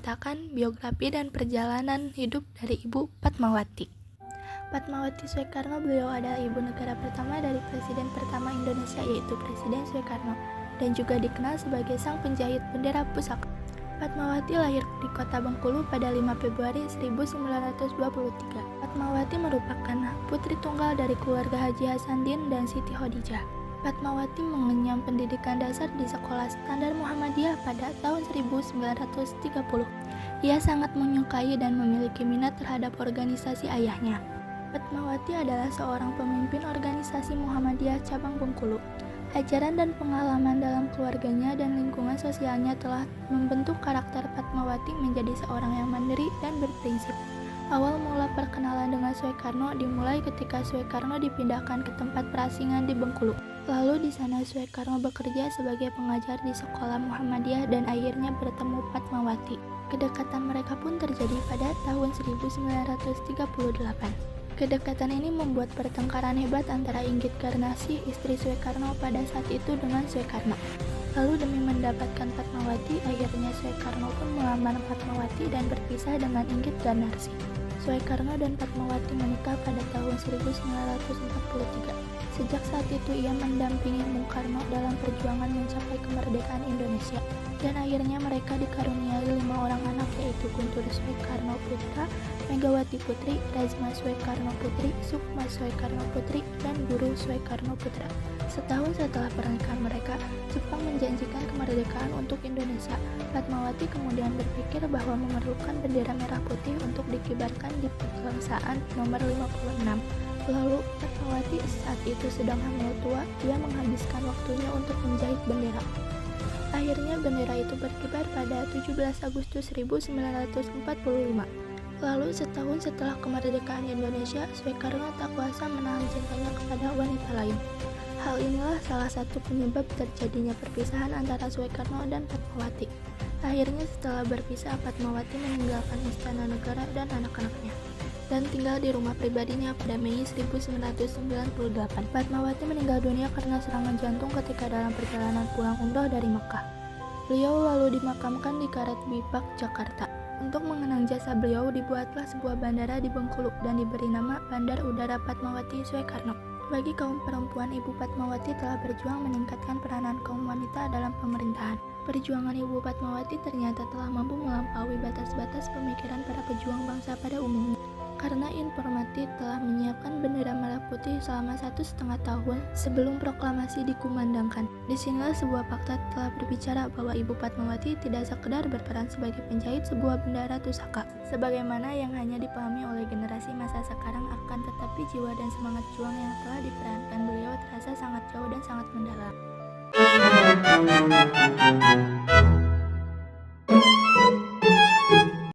menceritakan biografi dan perjalanan hidup dari Ibu Fatmawati. Fatmawati Soekarno, beliau adalah ibu negara pertama dari Presiden pertama Indonesia, yaitu Presiden Soekarno, dan juga dikenal sebagai sang penjahit bendera pusaka. Fatmawati lahir di kota Bengkulu pada 5 Februari 1923. Fatmawati merupakan putri tunggal dari keluarga Haji Hasanuddin dan Siti Khadijah. Fatmawati mengenyam pendidikan dasar di Sekolah Standar Muhammadiyah pada tahun 1930. Ia sangat menyukai dan memiliki minat terhadap organisasi ayahnya. Fatmawati adalah seorang pemimpin organisasi Muhammadiyah cabang Bengkulu. Ajaran dan pengalaman dalam keluarganya dan lingkungan sosialnya telah membentuk karakter Fatmawati menjadi seorang yang mandiri dan berprinsip. Awal mula perkenalan dengan Soekarno dimulai ketika Soekarno dipindahkan ke tempat perasingan di Bengkulu. Lalu di sana Soekarno bekerja sebagai pengajar di sekolah Muhammadiyah dan akhirnya bertemu Fatmawati. Kedekatan mereka pun terjadi pada tahun 1938. Kedekatan ini membuat pertengkaran hebat antara Inggit Garnasih, istri Soekarno pada saat itu, dengan Soekarno. Lalu demi mendapatkan Fatmawati, akhirnya Soekarno pun melamar Fatmawati dan berpisah dengan Inggit Garnasih. Soekarno dan Fatmawati menikah pada tahun 1943. Sejak saat itu ia mendampingi Bung Karno dalam perjuangan mencapai kemerdekaan Indonesia. Dan akhirnya mereka dikaruniai 5 orang anak, yaitu Guntur Soekarno Putra, Megawati Putri, Razma Soekarno Putri, Sukma Soekarno Putri, dan Guru Soekarno Putra. Setahun setelah pernikahan mereka, Jepang menjanjikan kemerdekaan untuk Indonesia. Fatmawati kemudian berpikir bahwa memerlukan bendera merah putih untuk dikibarkan di pegangsaan nomor 56. Lalu Fatmawati saat itu sedang hamil tua, dia menghabiskan waktunya untuk menjahit bendera. Akhirnya bendera itu berkibar pada 17 Agustus 1945. Lalu setahun setelah kemerdekaan Indonesia, Soekarno tak kuasa menahan cintanya kepada wanita lain. Hal inilah salah satu penyebab terjadinya perpisahan antara Soekarno dan Fatmawati. Akhirnya setelah berpisah, Fatmawati meninggalkan istana negara dan anak-anaknya dan tinggal di rumah pribadinya pada Mei 1998. Fatmawati meninggal dunia karena serangan jantung ketika dalam perjalanan pulang umroh dari Mekah. Beliau lalu dimakamkan di Karet Bipak, Jakarta. Untuk mengenang jasa beliau, dibuatlah sebuah bandara di Bengkulu dan diberi nama Bandar Udara Fatmawati Soekarno. Bagi kaum perempuan, Ibu Fatmawati telah berjuang meningkatkan peranan kaum wanita dalam pemerintahan. Perjuangan Ibu Fatmawati ternyata telah mampu melampaui batas-batas pemikiran para pejuang bangsa pada umumnya. Karena informasi telah menyiapkan bendera merah putih selama 1,5 tahun sebelum proklamasi dikumandangkan. Disinilah sebuah fakta telah berbicara bahwa Ibu Fatmawati tidak sekedar berperan sebagai penjahit sebuah bendera pusaka, sebagaimana yang hanya dipahami oleh generasi masa sekarang, akan tetapi jiwa dan semangat juang yang telah diperankan beliau terasa sangat jauh dan sangat mendalam.